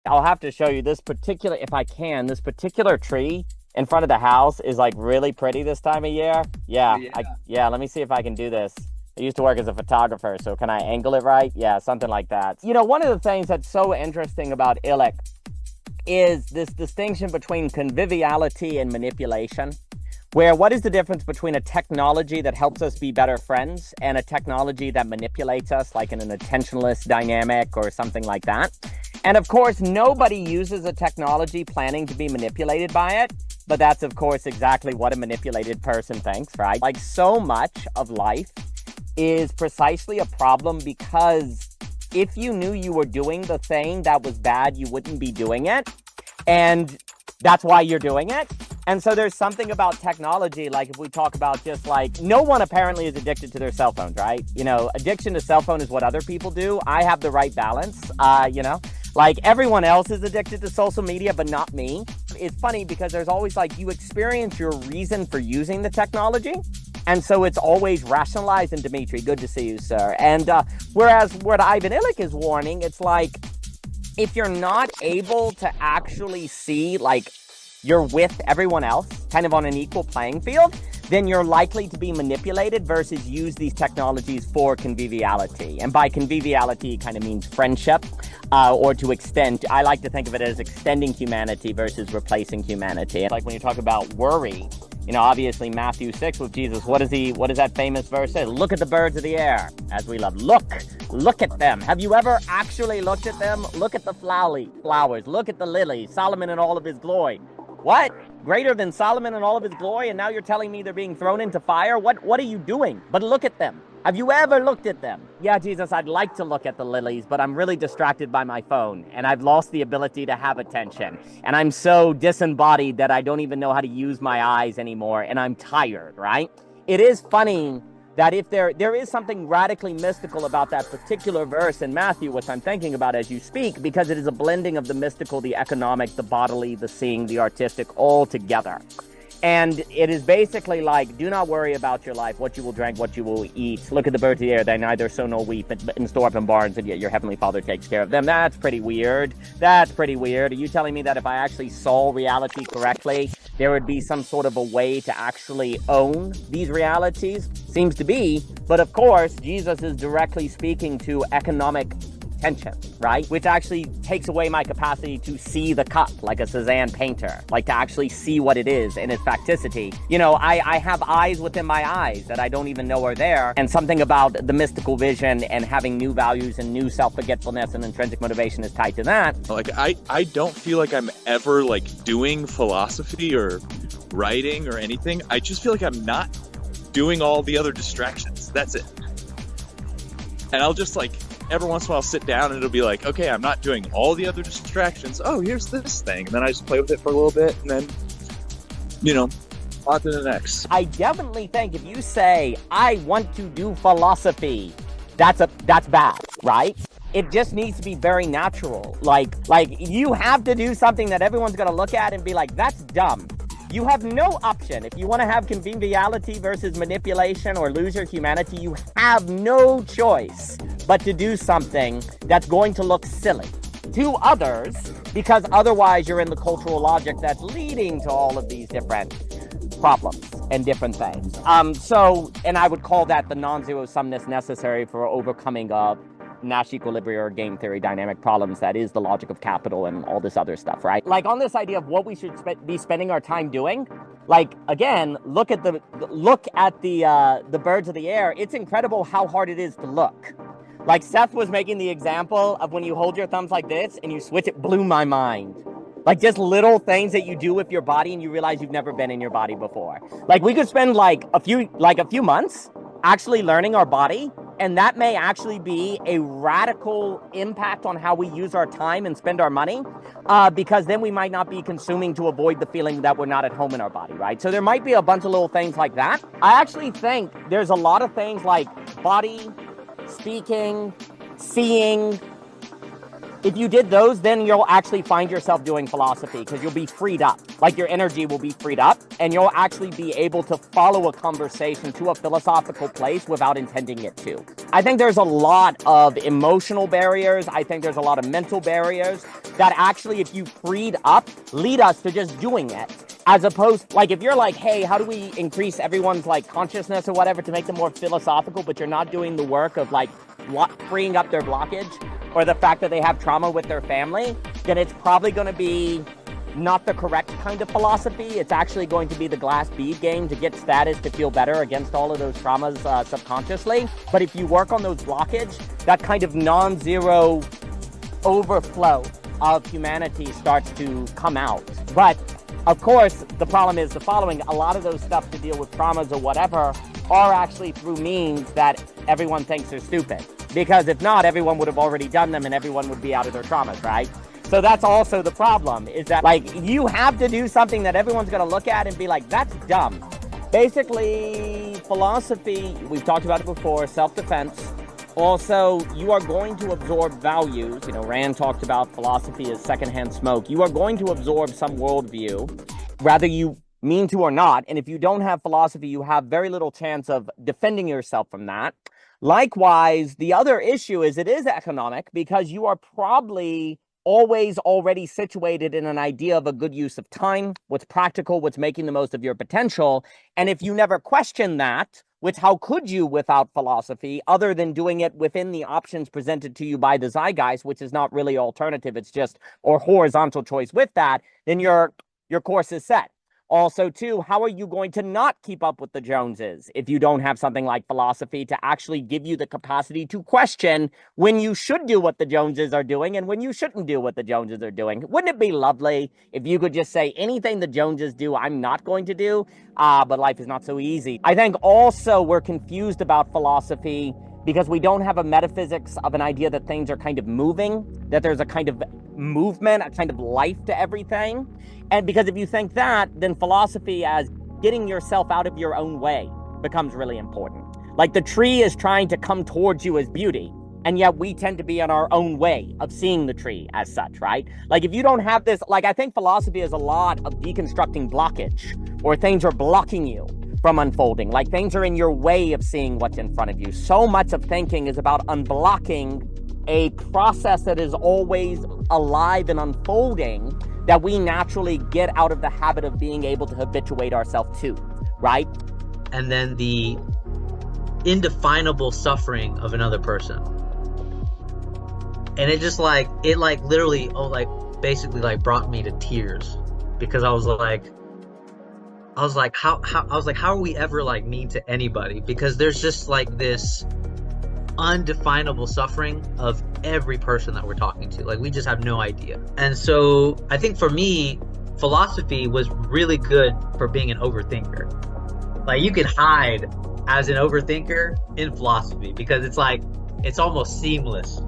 I'll have to show you this particular, if I can, this particular tree in front of the house is like really pretty this time of year. Yeah, Yeah. yeah, let me see if I can do this. I used to work as a photographer, so can I angle it right? Yeah, something like that. You know, one of the things that's so interesting about Illich is this distinction between conviviality and manipulation, where what is the difference between a technology that helps us be better friends and a technology that manipulates us, like in an attentionless dynamic or something like that. And of course, nobody uses a technology planning to be manipulated by it, but that's of course exactly what a manipulated person thinks, right? Like so much of life is precisely a problem because if you knew you were doing the thing that was bad, you wouldn't be doing it. And that's why you're doing it. And so there's something about technology, like if we talk about just like, no one apparently is addicted to their cell phones, right? You know, addiction to cell phone is what other people do. I have the right balance, you know, like everyone else is addicted to social media, but not me. It's funny because there's always like, you experience your reason for using the technology. And so it's always rationalized. And Dimitri, good to see you, sir. And whereas what Ivan Illich is warning, it's like, if you're not able to actually see like you're with everyone else kind of on an equal playing field, then you're likely to be manipulated versus use these technologies for conviviality. And by conviviality, it kind of means friendship or to extend. I like to think of it as extending humanity versus replacing humanity. Like when you talk about worry, you know, obviously Matthew 6 with Jesus, what does that famous verse say? Look at the birds of the air, as we love. Look at them. Have you ever actually looked at them? Look at the flowers. Look at the lilies, Solomon in all of his glory. What? Greater than Solomon in all of his glory? And now you're telling me they're being thrown into fire? What are you doing? But look at them. Have you ever looked at them? Yeah, Jesus, I'd like to look at the lilies, but I'm really distracted by my phone, and I've lost the ability to have attention. And I'm so disembodied that I don't even know how to use my eyes anymore, and I'm tired, right? It is funny that if there is something radically mystical about that particular verse in Matthew, which I'm thinking about as you speak, because it is a blending of the mystical, the economic, the bodily, the seeing, the artistic, all together. And it is basically like, do not worry about your life, what you will drink, what you will eat. Look at the birds of the air, they neither sow nor weep and store up in barns, and yet your heavenly Father takes care of them. That's pretty weird. That's pretty weird. Are you telling me that if I actually saw reality correctly, there would be some sort of a way to actually own these realities? Seems to be. But of course, Jesus is directly speaking to economic tension, right? Which actually takes away my capacity to see the cup like a Cézanne painter, like to actually see what it is in its facticity. You know, I have eyes within my eyes that I don't even know are there, and something about the mystical vision and having new values and new self-forgetfulness and intrinsic motivation is tied to that. Like, I don't feel like I'm ever like doing philosophy or writing or anything. I just feel like I'm not doing all the other distractions. That's it. And I'll just like every once in a while sit down and it'll be like, okay, I'm not doing all the other distractions. Oh, here's this thing. And then I just play with it for a little bit and then, you know, on to the next. I definitely think if you say, I want to do philosophy, that's bad, right? It just needs to be very natural. Like you have to do something that everyone's going to look at and be like, that's dumb. You have no option. If you want to have conviviality versus manipulation or lose your humanity, you have no choice but to do something that's going to look silly to others, because otherwise you're in the cultural logic that's leading to all of these different problems and different things. And I would call that the non-zero sumness necessary for overcoming Nash equilibrium or game theory dynamic problems. That is the logic of capital and all this other stuff, right? Like on this idea of what we should be spending our time doing. Like again, look at the birds of the air. It's incredible how hard it is to look. Like Seth was making the example of when you hold your thumbs like this and you switch, it blew my mind. Like just little things that you do with your body and you realize you've never been in your body before. Like we could spend like a few months actually learning our body, and that may actually be a radical impact on how we use our time and spend our money, because then we might not be consuming to avoid the feeling that we're not at home in our body, right? So there might be a bunch of little things like that. I actually think there's a lot of things like body, speaking, seeing, If you did those, then you'll actually find yourself doing philosophy because you'll be freed up. Like your energy will be freed up and you'll actually be able to follow a conversation to a philosophical place without intending it to. I think there's a lot of emotional barriers. I think there's a lot of mental barriers that actually, if you freed up, lead us to just doing it. As opposed, like if you're like, hey, how do we increase everyone's like consciousness or whatever to make them more philosophical, but you're not doing the work of like freeing up their blockage or the fact that they have trauma with their family, then it's probably going to be not the correct kind of philosophy. It's actually going to be the glass bead game to get status, to feel better against all of those traumas subconsciously. But if you work on those blockage, that kind of non-zero overflow of humanity starts to come out. But of course, the problem is the following. A lot of those stuff to deal with traumas or whatever are actually through means that everyone thinks are stupid. Because if not, everyone would have already done them and everyone would be out of their traumas, right? So that's also the problem, is that like you have to do something that everyone's going to look at and be like, that's dumb. Basically, philosophy, we've talked about it before, self-defense. Also, you are going to absorb values. You know, Rand talked about philosophy as secondhand smoke. You are going to absorb some worldview, whether you mean to or not. And if you don't have philosophy, you have very little chance of defending yourself from that. Likewise, the other issue is it is economic because you are probably always already situated in an idea of a good use of time, what's practical, what's making the most of your potential. And if you never question that, which how could you without philosophy, other than doing it within the options presented to you by the zeitgeist, which is not really alternative, it's just or horizontal choice with that, then your course is set. Also, too, how are you going to not keep up with the Joneses if you don't have something like philosophy to actually give you the capacity to question when you should do what the Joneses are doing and when you shouldn't do what the Joneses are doing? Wouldn't it be lovely if you could just say anything the Joneses do, I'm not going to do? But life is not so easy. I think also we're confused about philosophy because we don't have a metaphysics of an idea that things are kind of moving, that there's a kind of movement, a kind of life to everything. And because if you think that, then philosophy as getting yourself out of your own way becomes really important. Like the tree is trying to come towards you as beauty, and yet we tend to be in our own way of seeing the tree as such, right? Like if you don't have this, like I think philosophy is a lot of deconstructing blockage, or things are blocking you from unfolding, like things are in your way of seeing what's in front of you. So much of thinking is about unblocking a process that is always alive and unfolding that we naturally get out of the habit of being able to habituate ourselves to, right? And then the indefinable suffering of another person. And it just like, it like literally, basically like brought me to tears because I was like, how are we ever like mean to anybody? Because there's just like this undefinable suffering of every person that we're talking to. Like we just have no idea. And so I think for me, philosophy was really good for being an overthinker. Like you could hide as an overthinker in philosophy because it's like, it's almost seamless,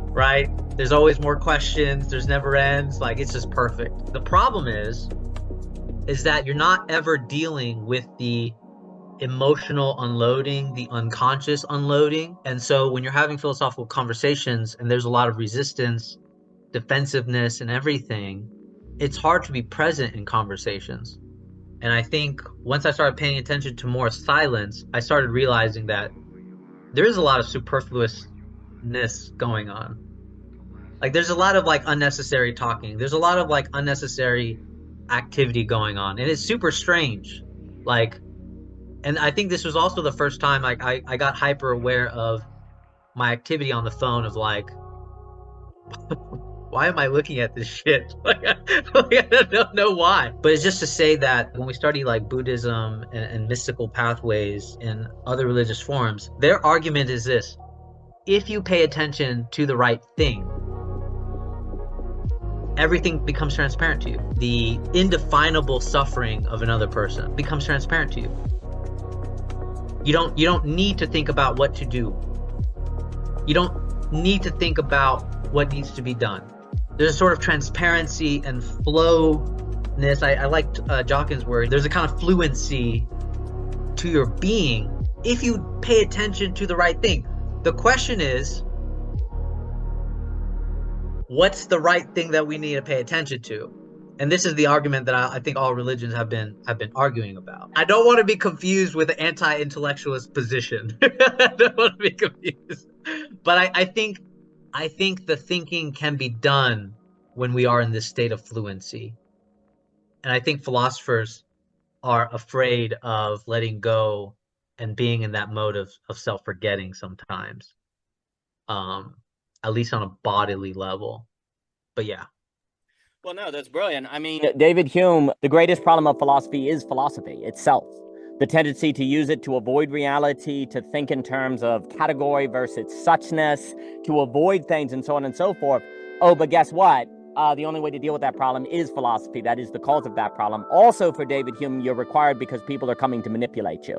right? There's always more questions. There's never ends. Like it's just perfect. The problem is that you're not ever dealing with the emotional unloading, the unconscious unloading. And so when you're having philosophical conversations and there's a lot of resistance, defensiveness and everything, it's hard to be present in conversations. And I think once I started paying attention to more silence, I started realizing that there is a lot of superfluousness going on. Like there's a lot of like unnecessary talking. There's a lot of like unnecessary activity going on. And it's super strange. Like, and I think this was also the first time like I got hyper aware of my activity on the phone of like, why am I looking at this shit? Like I don't know why. But it's just to say that when we study like Buddhism and mystical pathways in other religious forms, their argument is this: if you pay attention to the right thing, everything becomes transparent to you. The indefinable suffering of another person becomes transparent to you. You don't need to think about what to do. You don't need to think about what needs to be done. There's a sort of transparency and flowness. I liked Jockin's word. There's a kind of fluency to your being if you pay attention to the right thing. The question is, what's the right thing that we need to pay attention to? And this is the argument that I think all religions have been arguing about. I don't want to be confused with the anti-intellectualist position. I don't want to be confused. But I think the thinking can be done when we are in this state of fluency. And I think philosophers are afraid of letting go and being in that mode of self-forgetting sometimes. At least on a bodily level. But yeah. Well, no, that's brilliant. I mean, David Hume, the greatest problem of philosophy is philosophy itself. The tendency to use it to avoid reality, to think in terms of category versus suchness, to avoid things and so on and so forth. Oh, but guess what? The only way to deal with that problem is philosophy. That is the cause of that problem. Also, for David Hume, you're required because people are coming to manipulate you.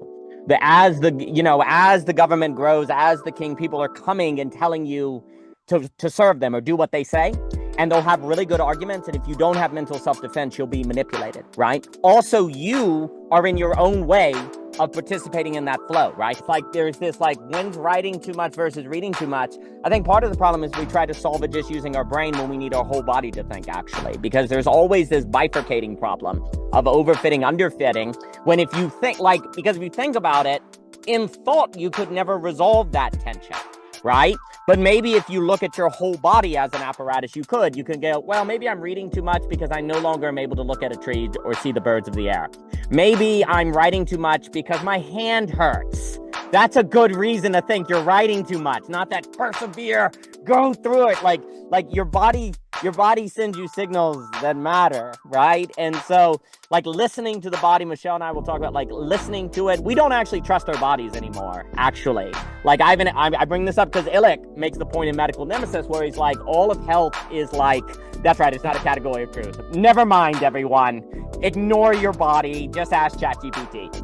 As the government grows, as the king, people are coming and telling you to serve them or do what they say. And they'll have really good arguments. And if you don't have mental self-defense, you'll be manipulated, right? Also, you are in your own way of participating in that flow, right? It's like there's this like, when's writing too much versus reading too much? I think part of the problem is we try to solve it just using our brain when we need our whole body to think, actually, because there's always this bifurcating problem of overfitting, underfitting. When if you think because if you think about it, in thought, you could never resolve that tension. Right? But maybe if you look at your whole body as an apparatus, you can go, well, maybe I'm reading too much because I no longer am able to look at a tree or see the birds of the air. Maybe I'm writing too much because my hand hurts. That's a good reason to think you're writing too much, not that persevere, go through it. Like your body sends you signals that matter, right? And so like listening to the body, Michelle and I will talk about like listening to it. We don't actually trust our bodies anymore, actually. Like I bring this up because Illich makes the point in Medical Nemesis where he's like, all of health is like, that's right, it's not a category of truth. Never mind, everyone. Ignore your body. Just ask ChatGPT.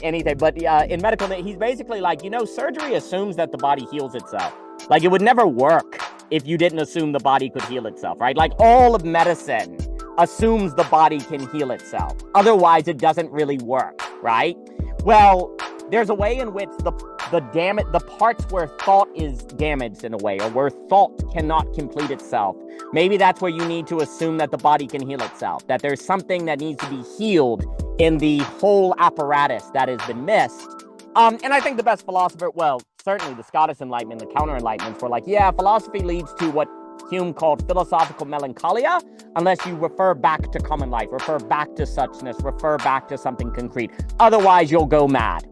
Anything. But in medical, he's basically like, surgery assumes that the body heals itself. Like, it would never work if you didn't assume the body could heal itself, right? Like, all of medicine assumes the body can heal itself. Otherwise, it doesn't really work, right? Well, there's a way in which the parts where thought is damaged in a way, or where thought cannot complete itself. Maybe that's where you need to assume that the body can heal itself, that there's something that needs to be healed in the whole apparatus that has been missed. And I think the best philosopher, well, certainly the Scottish Enlightenment, the counter-enlightenments were like, yeah, philosophy leads to what Hume called philosophical melancholia, unless you refer back to common life, refer back to suchness, refer back to something concrete. Otherwise, you'll go mad.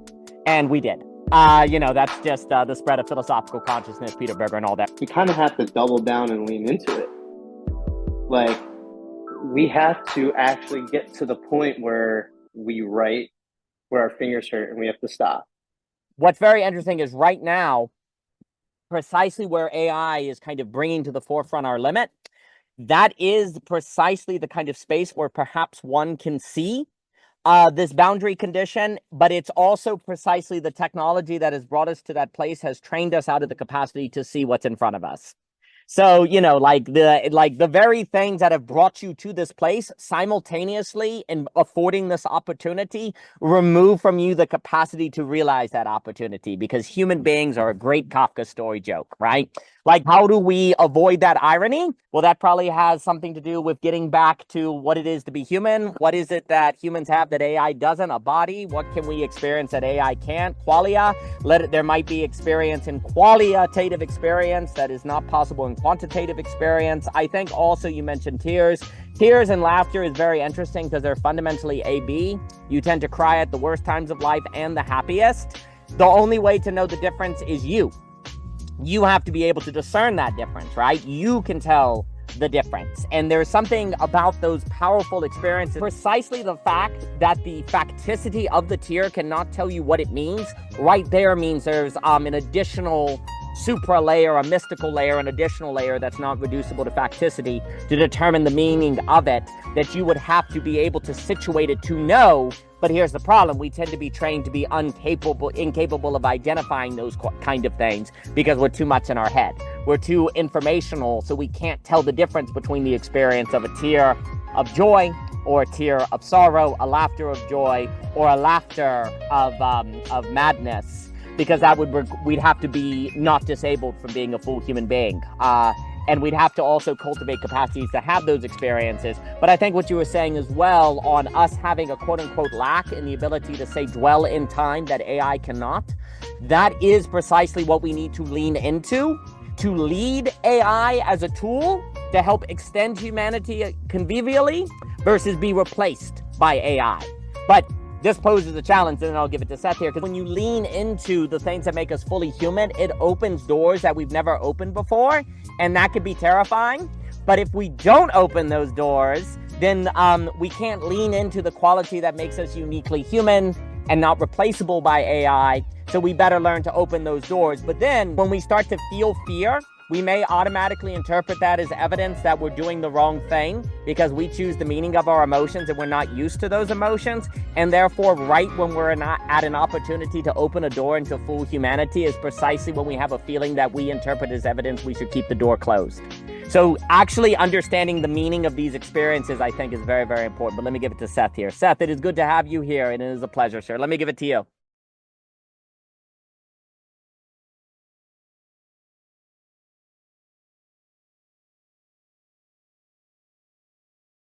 And we did. That's just the spread of philosophical consciousness, Peter Berger and all that. You kind of have to double down and lean into it. Like, we have to actually get to the point where we write, where our fingers hurt, and we have to stop. What's very interesting is right now, precisely where AI is kind of bringing to the forefront our limit, that is precisely the kind of space where perhaps one can see this boundary condition, but it's also precisely the technology that has brought us to that place has trained us out of the capacity to see what's in front of us. So, the very things that have brought you to this place simultaneously in affording this opportunity remove from you the capacity to realize that opportunity, because human beings are a great Kafka story joke, right? Like, how do we avoid that irony? Well, that probably has something to do with getting back to what it is to be human. What is it that humans have that AI doesn't? A body. What can we experience that AI can't? Qualia. There might be experience in qualitative experience that is not possible in quantitative experience. I think also you mentioned tears. Tears and laughter is very interesting because they're fundamentally A-B. You tend to cry at the worst times of life and the happiest. The only way to know the difference is you. You have to be able to discern that difference, right? You can tell the difference. And there's something about those powerful experiences, precisely the fact that the facticity of the tear cannot tell you what it means, right there means there's an additional supra layer, a mystical layer, an additional layer that's not reducible to facticity to determine the meaning of it, that you would have to be able to situate it to know. But here's the problem. We tend to be trained to be incapable of identifying those kind of things because we're too much in our head. We're too informational, so we can't tell the difference between the experience of a tear of joy or a tear of sorrow, a laughter of joy, or a laughter of madness, because we'd have to be not disabled from being a full human being. and we'd have to also cultivate capacities to have those experiences. But I think what you were saying as well on us having a quote-unquote lack in the ability to, say, dwell in time that AI cannot, that is precisely what we need to lean into, to lead AI as a tool to help extend humanity convivially versus be replaced by AI. But this poses a challenge, and I'll give it to Seth here, because when you lean into the things that make us fully human, it opens doors that we've never opened before, and that could be terrifying. But if we don't open those doors, then we can't lean into the quality that makes us uniquely human and not replaceable by AI. So we better learn to open those doors. But then when we start to feel fear, we may automatically interpret that as evidence that we're doing the wrong thing because we choose the meaning of our emotions and we're not used to those emotions. And therefore, right when we're not at an opportunity to open a door into full humanity is precisely when we have a feeling that we interpret as evidence we should keep the door closed. So actually understanding the meaning of these experiences, I think, is very, very important. But let me give it to Seth here. Seth, it is good to have you here, and it is a pleasure, sir. Let me give it to you.